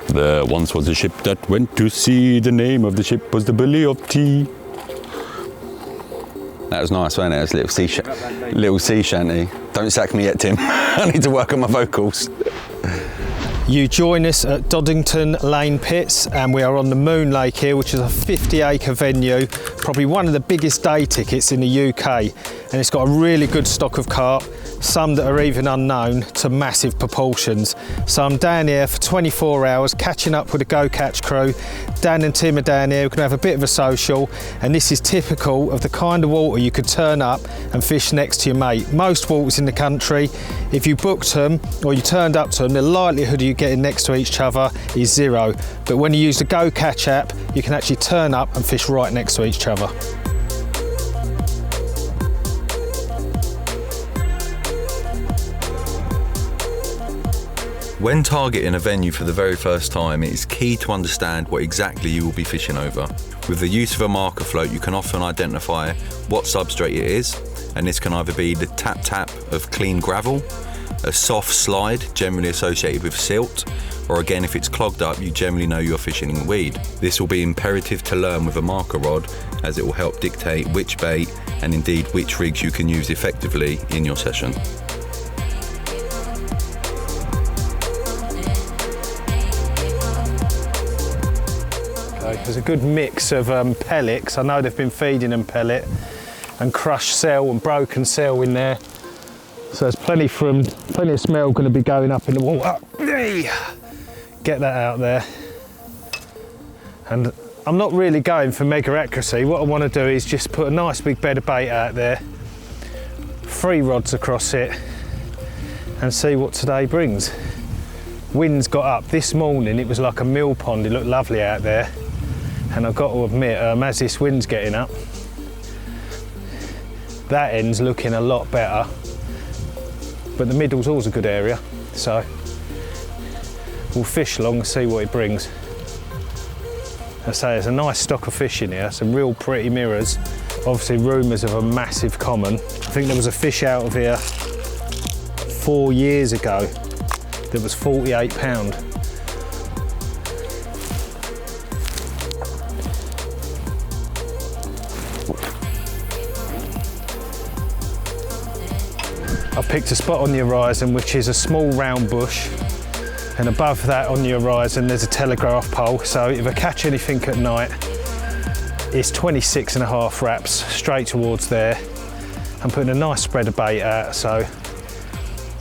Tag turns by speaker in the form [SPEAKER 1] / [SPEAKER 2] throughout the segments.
[SPEAKER 1] There once was a ship that went to sea. The name of the ship was the Billy of Tea. That was nice, wasn't it? It was a little sea shanty. Don't sack me yet, Tim. I need to work on my vocals.
[SPEAKER 2] You join us at Doddington Lane Pits, and we are on the Moon Lake here, which is a 50-acre venue, probably one of the biggest day tickets in the UK, and it's got a really good stock of carp, some that are even unknown to massive proportions. So I'm down here for 24 hours catching up with the Go Catch crew. Dan and Tim are down here, we can have a bit of a social, and this is typical of the kind of water you could turn up and fish next to your mate. Most waters in the country, if you booked them or you turned up to them, the likelihood of you getting next to each other is zero. But when you use the Go Catch app, you can actually turn up and fish right next to each other.
[SPEAKER 3] When targeting a venue for the very first time, it is key to understand what exactly you will be fishing over. With the use of a marker float, you can often identify what substrate it is, and this can either be the tap-tap of clean gravel, a soft slide generally associated with silt, or again, if it's clogged up, you generally know you're fishing weed. This will be imperative to learn with a marker rod, as it will help dictate which bait and indeed which rigs you can use effectively in your session.
[SPEAKER 2] There's a good mix of pellets. I know they've been feeding them pellet and crushed cell and broken cell in there. So there's plenty of smell going to be going up in the water. Get that out there. And I'm not really going for mega accuracy. What I want to do is just put a nice big bed of bait out there, 3 rods across it, and see what today brings. Wind's got up. This morning it was like a mill pond. It looked lovely out there. And I've got to admit, as this wind's getting up, that end's looking a lot better. But the middle's always a good area, so we'll fish along and see what it brings. I say there's a nice stock of fish in here, some real pretty mirrors. Obviously rumours of a massive common. I think there was a fish out of here 4 years ago that was 48 pound. I picked a spot on the horizon which is a small round bush, and above that on the horizon there's a telegraph pole, so if I catch anything at night it's 26.5 wraps straight towards there. I'm putting a nice spread of bait out, so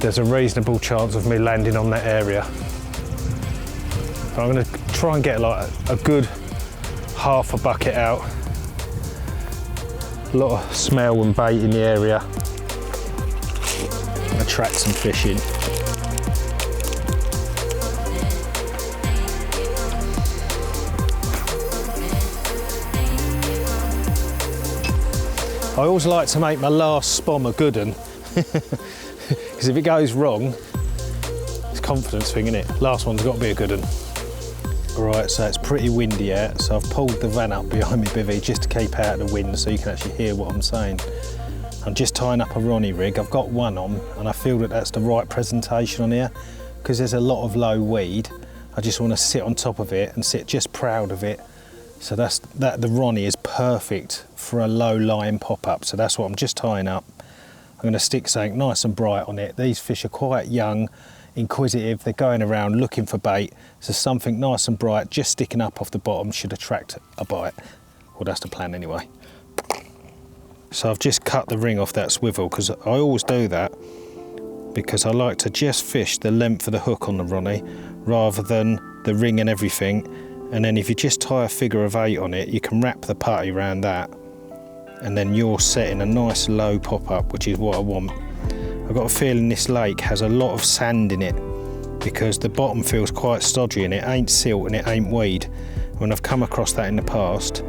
[SPEAKER 2] there's a reasonable chance of me landing on that area. But I'm going to try and get like a good half a bucket out. A lot of smell and bait in the area. Attract some fish in. I always like to make my last spom a good one, because if it goes wrong, it's a confidence thing, isn't it? Last one's got to be a good one. Alright, so it's pretty windy out, so I've pulled the van up behind me bivvy just to keep out of the wind so you can actually hear what I'm saying. I'm just tying up a Ronnie rig. I've got one on and I feel that that's the right presentation on here, because there's a lot of low weed. I just want to sit on top of it and sit just proud of it. So the Ronnie is perfect for a low line pop-up. So that's what I'm just tying up. I'm going to stick something nice and bright on it. These fish are quite young, inquisitive. They're going around looking for bait. So something nice and bright just sticking up off the bottom should attract a bite. Well, that's the plan anyway. So I've just cut the ring off that swivel, because I always do that because I like to just fish the length of the hook on the Ronnie rather than the ring and everything. And then if you just tie a figure of 8 on it, you can wrap the putty around that, and then you're setting a nice low pop-up, which is what I want. I've got a feeling this lake has a lot of sand in it because the bottom feels quite stodgy and it ain't silt and it ain't weed. When I've come across that in the past,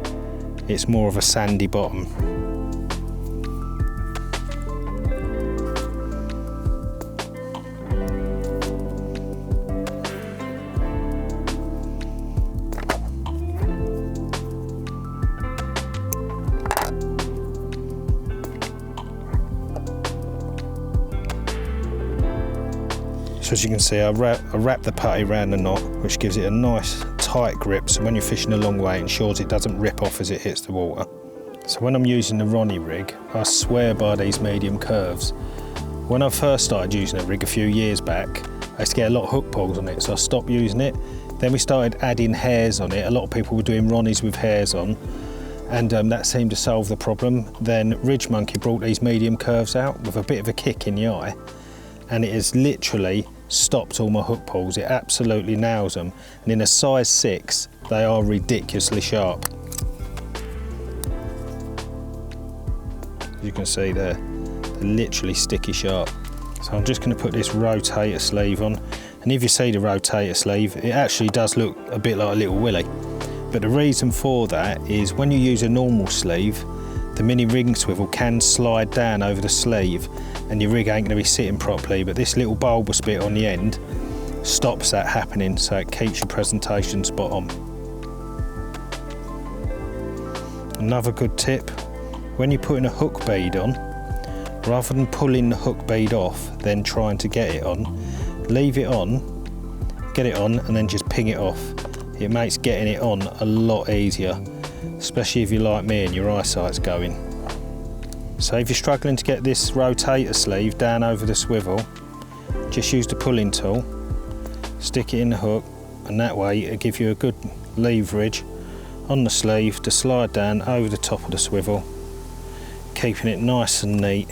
[SPEAKER 2] it's more of a sandy bottom. So as you can see, I wrap the putty around the knot, which gives it a nice tight grip, so when you're fishing a long way it ensures it doesn't rip off as it hits the water. So when I'm using the Ronnie rig, I swear by these medium curves. When I first started using a rig a few years back, I used to get a lot of hook pulls on it, so I stopped using it. Then we started adding hairs on it. A lot of people were doing Ronnies with hairs on, and that seemed to solve the problem. Then Ridge Monkey brought these medium curves out with a bit of a kick in the eye, and it has literally stopped all my hook pulls. It absolutely nails them, and in a size 6 they are ridiculously sharp. As you can see there, they're literally sticky sharp. So I'm just going to put this rotator sleeve on, and if you see the rotator sleeve, it actually does look a bit like a little willy, but the reason for that is when you use a normal sleeve, the mini ring swivel can slide down over the sleeve and your rig ain't going to be sitting properly, but this little bulbous bit on the end stops that happening, so it keeps your presentation spot on. Another good tip, when you're putting a hook bead on, rather than pulling the hook bead off then trying to get it on, leave it on, get it on and then just ping it off. It makes getting it on a lot easier, especially if you're like me and your eyesight's going. So if you're struggling to get this rotator sleeve down over the swivel, just use the pulling tool, stick it in the hook, and that way it'll give you a good leverage on the sleeve to slide down over the top of the swivel, keeping it nice and neat.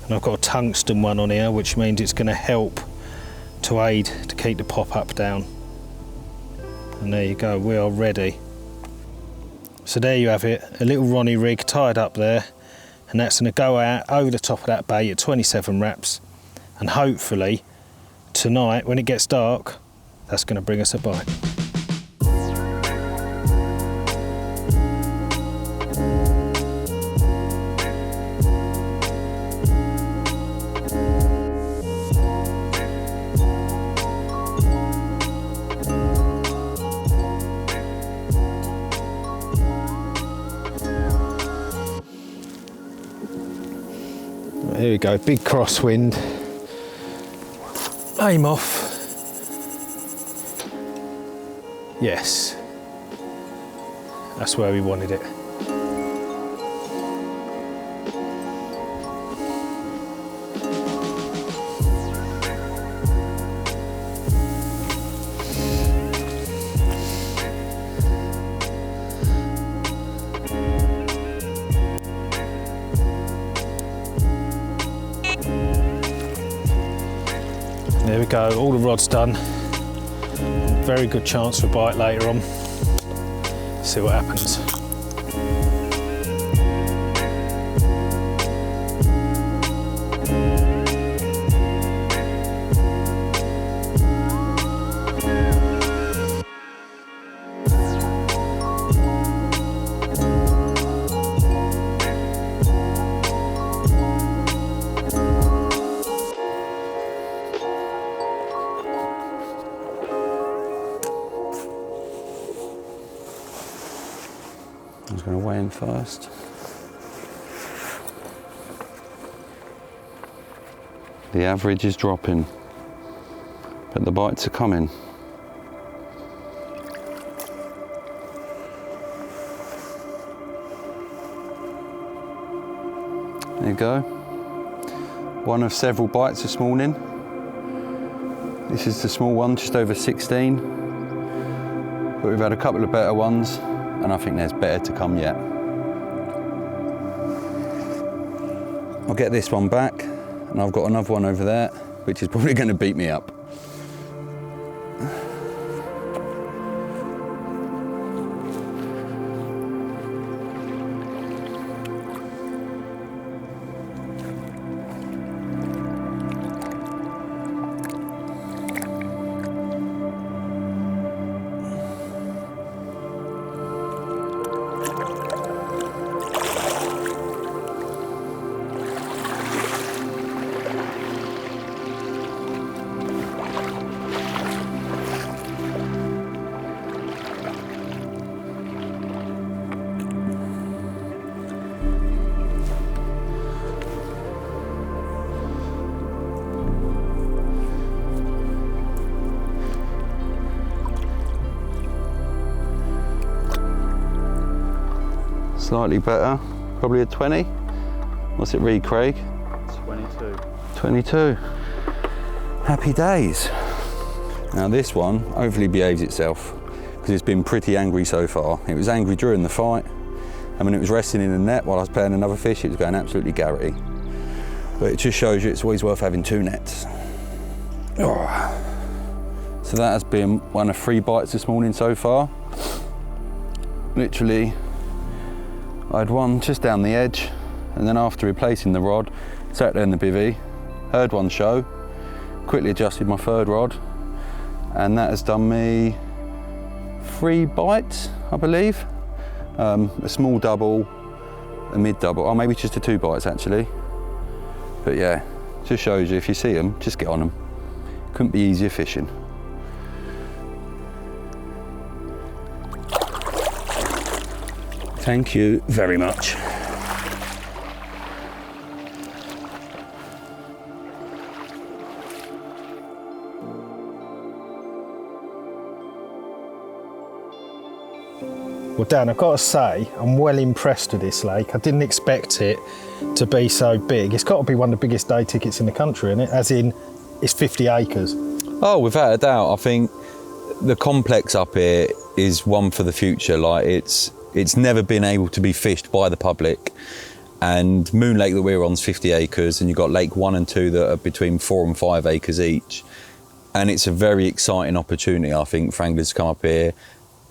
[SPEAKER 2] And I've got a tungsten one on here, which means it's going to help to aid to keep the pop-up down. And there you go, we are ready. So there you have it, a little Ronnie rig tied up there, and that's going to go out over the top of that bait at 27 wraps, and hopefully tonight when it gets dark, that's going to bring us a bite. Here we go, big crosswind, aim off, yes, that's where we wanted it. There we go, all the rod's done. Very good chance for a bite later on. See what happens.
[SPEAKER 1] I was going to weigh in first. The average is dropping, but the bites are coming. There you go. One of several bites this morning. This is the small one, just over 16. But we've had a couple of better ones, and I think there's better to come yet. I'll get this one back, and I've got another one over there, which is probably going to beat me up. Slightly better, probably a 20. What's it read, Craig?
[SPEAKER 4] 22.
[SPEAKER 1] 22. Happy days. Now this one hopefully behaves itself because it's been pretty angry so far. It was angry during the fight, and when it was resting in the net while I was playing another fish, it was going absolutely garrety. But it just shows you it's always worth having 2 nets. Oh. So that has been one of 3 bites this morning so far. Literally, I had one just down the edge, and then after replacing the rod, sat there in the bivvy, heard one show, quickly adjusted my 3rd rod, and that has done me 3 bites, I believe. A small double, a mid double, or maybe just a 2 bites actually. But yeah, just shows you if you see them, just get on them. Couldn't be easier fishing. Thank you very much.
[SPEAKER 2] Well, Dan, I've got to say, I'm well impressed with this lake. I didn't expect it to be so big. It's got to be one of the biggest day tickets in the country, isn't it? As in, it's 50 acres.
[SPEAKER 3] Oh, without a doubt. I think the complex up here is one for the future. Like, it's never been able to be fished by the public. And Moon Lake that we're on is 50 acres, and you've got Lake 1 and 2 that are between 4 and 5 acres each. And it's a very exciting opportunity, I think, for anglers to come up here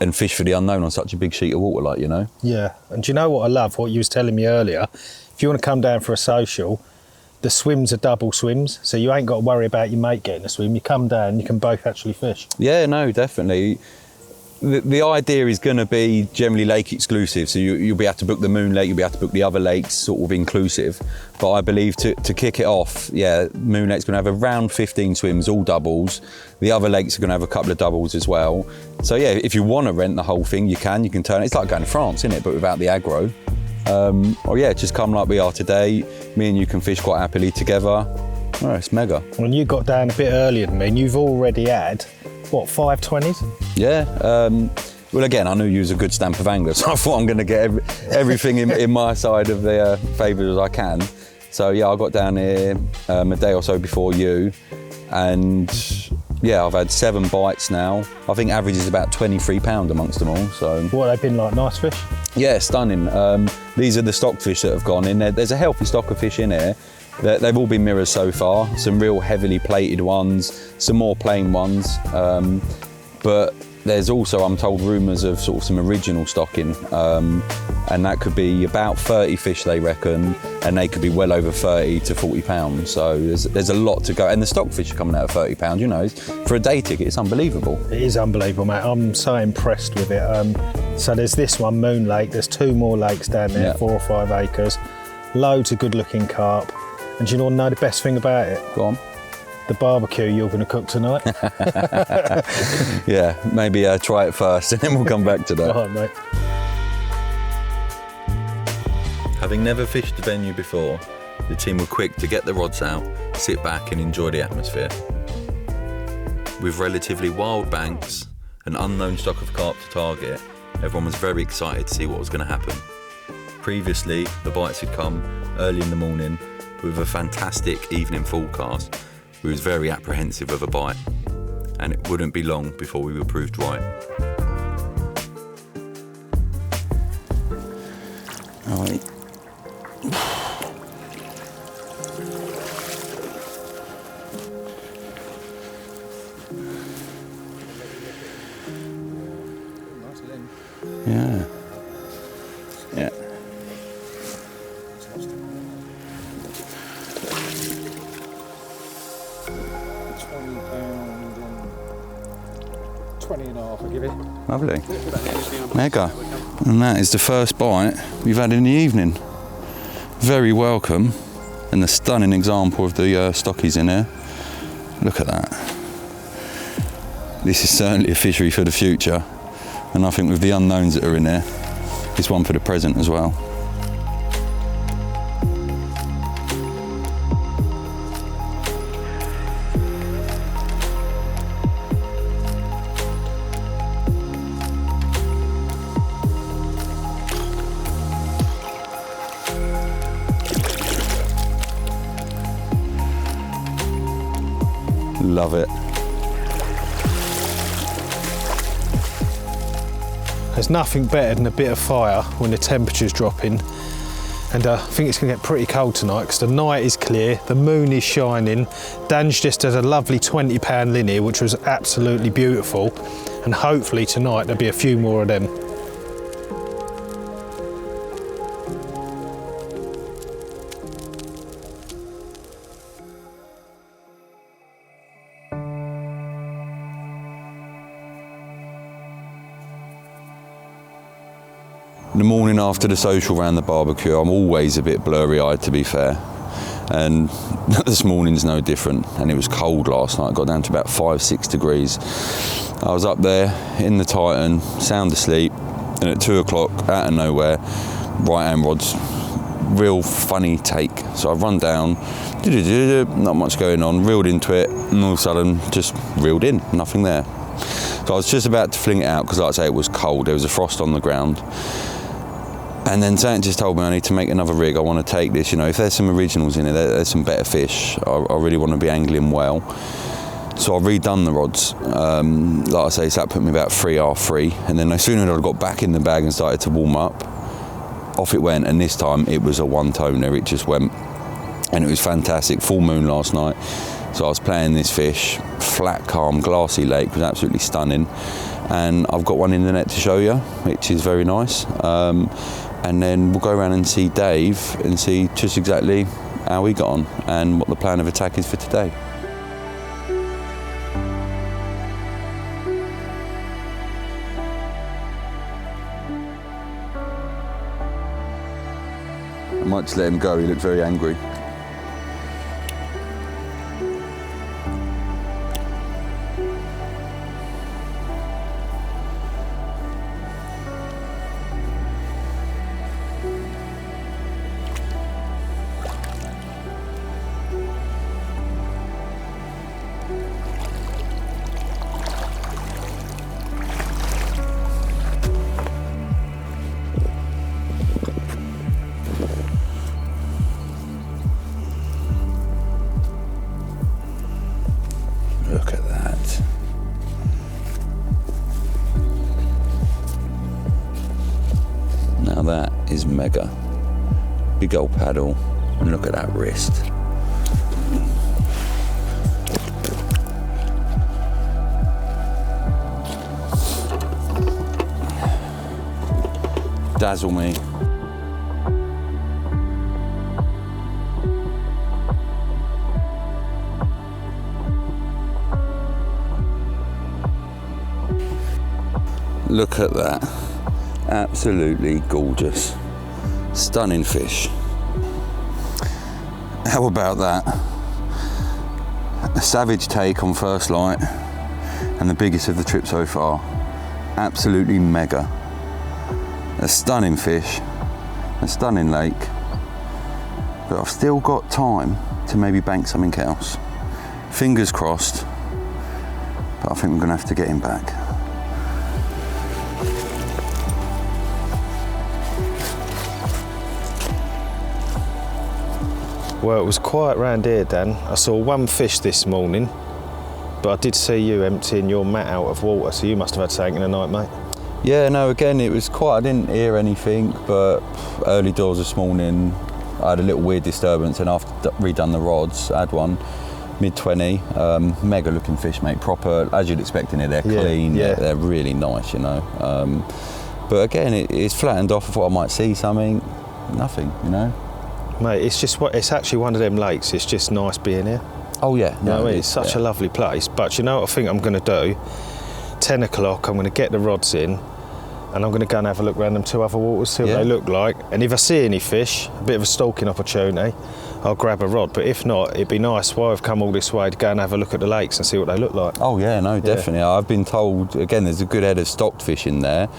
[SPEAKER 3] and fish for the unknown on such a big sheet of water, like, you know.
[SPEAKER 2] Yeah, and do you know what I love? What you was telling me earlier. If you want to come down for a social, the swims are double swims, so you ain't got to worry about your mate getting a swim. You come down, you can both actually fish.
[SPEAKER 3] Yeah, no, definitely. The idea is going to be generally lake exclusive, so you'll be able to book the Moon Lake, you'll be able to book the other lakes sort of inclusive. But I believe to kick it off, yeah, Moon Lake's going to have around 15 swims, all doubles. The other lakes are going to have a couple of doubles as well. So yeah, if you want to rent the whole thing, you can turn it. It's like going to France, isn't it? But without the aggro. Or yeah, just come like we are today. Me and you can fish quite happily together. Oh, it's mega.
[SPEAKER 2] When you got down a bit earlier than me, and you've already had, what, 5 20s?
[SPEAKER 3] Yeah. Well, again, I knew you was a good stamp of angler, so I thought I'm going to get everything in my side of the favours as I can. So yeah, I got down here a day or so before you, and yeah, I've had 7 bites now. I think average is about £23 amongst them all. So
[SPEAKER 2] What, they've been like nice fish?
[SPEAKER 3] yeah, stunning. These are the stockfish that have gone in. There's a healthy stock of fish in here. They've all been mirrors so far. Some real heavily plated ones, some more plain ones. But there's also, I'm told, rumours of sort of some original stocking. And that could be about 30 fish, they reckon, and they could be well over 30 to 40 pounds. So there's a lot to go. And the stockfish are coming out at 30 pounds, you know. For a day ticket, it's unbelievable.
[SPEAKER 2] It is unbelievable, mate. I'm so impressed with it. So there's this one, Moon Lake. There's 2 more lakes down there, 4 or 5 acres. Loads of good-looking carp. And do you want to know the best thing about it?
[SPEAKER 3] Go on.
[SPEAKER 2] The barbecue you're going to cook tonight.
[SPEAKER 3] Yeah, maybe try it first and then we'll come back to that.
[SPEAKER 2] All right, mate.
[SPEAKER 3] Having never fished the venue before, the team were quick to get the rods out, sit back and enjoy the atmosphere. With relatively wild banks, an unknown stock of carp to target, everyone was very excited to see what was going to happen. Previously, the bites had come early in the morning, but with a fantastic evening forecast, we was very apprehensive of a bite, and it wouldn't be long before we were proved right.
[SPEAKER 1] Right. Yeah. Yeah.
[SPEAKER 2] £20.5, I give it.
[SPEAKER 1] Lovely. Mega. And that is the first bite we've had in the evening. Very welcome, and a stunning example of the stockies in here. Look at that. This is certainly a fishery for the future, and I think with the unknowns that are in there, it's one for the present as well. Love it.
[SPEAKER 2] There's nothing better than a bit of fire when the temperature's dropping. And I think it's going to get pretty cold tonight because the night is clear, the moon is shining. Dan's just had a lovely 20-pound linny, which was absolutely beautiful. And hopefully tonight there'll be a few more of them.
[SPEAKER 1] The morning after the social round the barbecue, I'm always a bit blurry-eyed, to be fair. And this morning's no different. And it was cold last night. It got down to about 5-6 degrees. I was up there in the Titan, sound asleep, and at 2 o'clock, out of nowhere, right-hand rod's real funny take. So I've run down, not much going on, reeled into it, and all of a sudden just reeled in, nothing there. So I was just about to fling it out because, like I say, it was cold. There was a frost on the ground. And then Zant just told me I need to make another rig. I want to take this, you know, if there's some originals in it, there's some better fish. I really want to be angling well. So I've redone the rods. Like I say, so that put me about 3 and then as soon as I got back in the bag and started to warm up, off it went, and this time it was a one-toner. It just went, and it was fantastic. Full moon last night. So I was playing this fish, flat, calm, glassy lake, was absolutely stunning. And I've got one in the net to show you, which is very nice. And then we'll go around and see Dave and see just exactly how he got on and what the plan of attack is for today. I might just let him go, he looked very angry. Look at that. Now that is mega. Big old paddle, and look at that wrist. Dazzle me. Look at that. Absolutely gorgeous. Stunning fish. How about that? A savage take on first light and the biggest of the trip so far. Absolutely mega. A stunning fish, a stunning lake, but I've still got time to maybe bank something else. Fingers crossed, but I think we're gonna have to get him back.
[SPEAKER 2] Well, it was quiet round here, Dan. I saw one fish this morning, but I did see you emptying your mat out of water, so you must have had something in the night, mate.
[SPEAKER 1] Yeah, no, again, it was quiet. I didn't hear anything, but early doors this morning, I had a little weird disturbance, and after redone the rods, I had one, mid-20, mega looking fish, mate, proper, as you'd expect in it, they're clean,
[SPEAKER 2] yeah.
[SPEAKER 1] They're really nice, you know. But again, it's flattened off. I thought I might see something, nothing, you know.
[SPEAKER 2] Mate, it's actually one of them lakes. It's just nice being here.
[SPEAKER 1] Oh yeah,
[SPEAKER 2] You know what I mean? It's such a lovely place. But you know what I think I'm going to do? 10 o'clock, I'm going to get the rods in, and I'm going to go and have a look around them 2 other waters, see what they look like. And if I see any fish, a bit of a stalking opportunity, I'll grab a rod. But if not, it'd be nice while I've come all this way to go and have a look at the lakes and see what they look like.
[SPEAKER 1] Oh yeah, no, definitely. I've been told, again, there's a good head of stocked fish in there,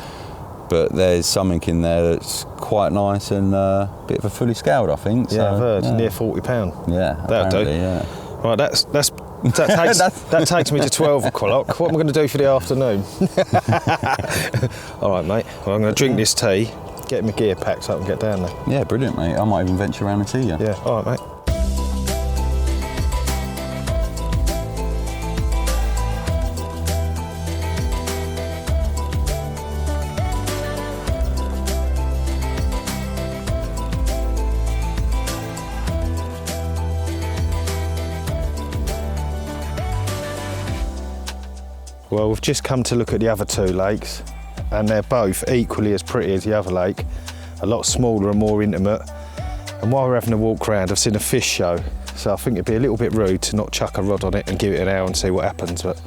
[SPEAKER 1] but there's something in there that's quite nice and a bit of a fully scaled, I think.
[SPEAKER 2] Yeah,
[SPEAKER 1] so,
[SPEAKER 2] I've heard, near 40 £40.
[SPEAKER 1] Yeah,
[SPEAKER 2] that'll do.
[SPEAKER 1] Yeah.
[SPEAKER 2] Right, that takes me to 12 o'clock. What am I going to do for the afternoon? All right, mate. Well, I'm going to drink this tea, get my gear packed up and get down there.
[SPEAKER 1] Yeah, brilliant, mate. I might even venture around and see you.
[SPEAKER 2] Yeah, all right, mate. Well, we've just come to look at the other two lakes, and they're both equally as pretty as the other lake, a lot smaller and more intimate. And while we're having a walk around, I've seen a fish show, so I think it'd be a little bit rude to not chuck a rod on it and give it an hour and see what happens, but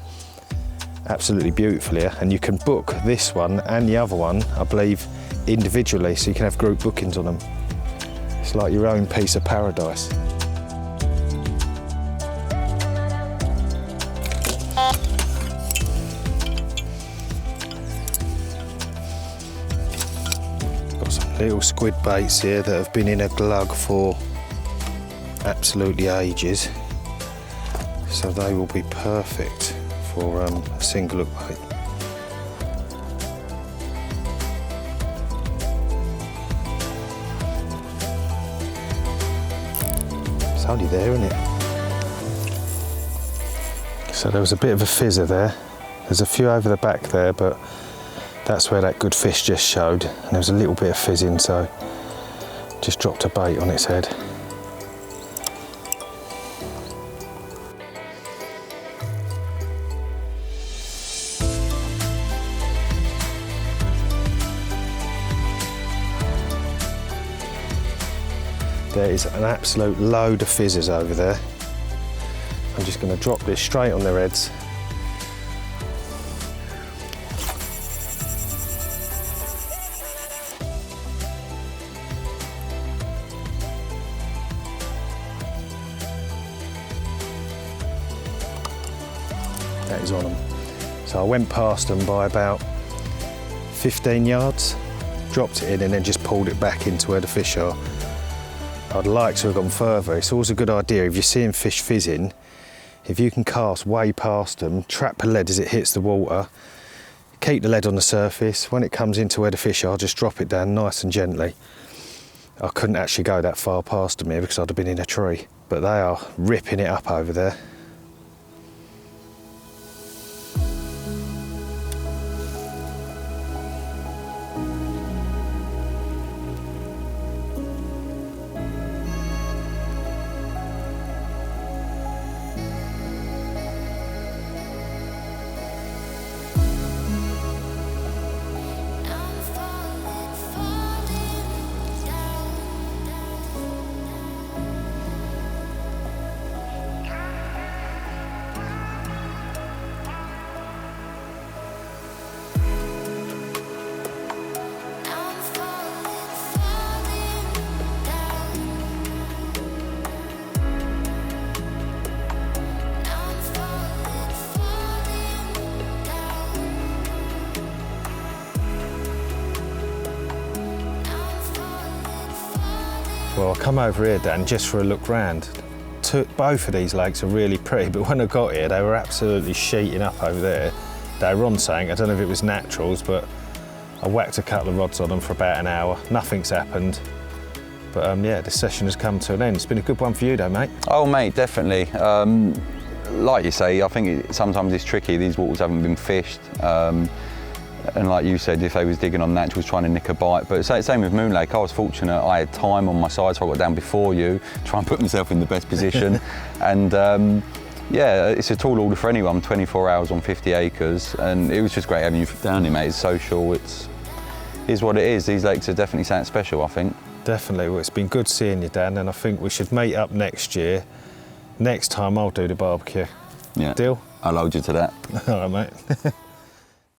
[SPEAKER 2] absolutely beautiful here. And you can book this one and the other one, I believe, individually, so you can have group bookings on them. It's like your own piece of paradise. Little squid baits here that have been in a glug for absolutely ages, so they will be perfect for a single hook bait. It's only there, isn't it? So there was a bit of a fizzer there. There's a few over the back there, but that's where that good fish just showed, and there was a little bit of fizzing, so just dropped a bait on its head. There is an absolute load of fizzers over there. I'm just going to drop this straight on their heads. That is on them. So I went past them by about 15 yards, dropped it in and then just pulled it back into where the fish are. I'd like to have gone further. It's always a good idea if you're seeing fish fizzing, if you can cast way past them, trap the lead as it hits the water, keep the lead on the surface. When it comes into where the fish are, just drop it down nice and gently. I couldn't actually go that far past them here because I'd have been in a tree, but they are ripping it up over there. Well, I come over here, Dan, just for a look round. Both of these lakes are really pretty, but when I got here, they were absolutely sheeting up over there. They were on something, I don't know if it was naturals, but I whacked a couple of rods on them for about an hour. Nothing's happened. But yeah, the session has come to an end. It's been a good one for you though, mate.
[SPEAKER 1] Oh, mate, definitely. Like you say, I think sometimes it's tricky. These waters haven't been fished. And like you said, if they was digging on naturals, trying to nick a bite. But same with Moon Lake, I was fortunate, I had time on my side, so I got down before you, try and put myself in the best position. And yeah, it's a tall order for anyone, 24 hours on 50 acres. And it was just great having you down here, mate. It's social, it is what it is. These lakes are definitely something special, I think.
[SPEAKER 2] Definitely, well, it's been good seeing you, Dan, and I think we should meet up next year. Next time I'll do the barbecue.
[SPEAKER 1] Yeah.
[SPEAKER 2] Deal?
[SPEAKER 1] I'll hold you to that.
[SPEAKER 2] All right, mate.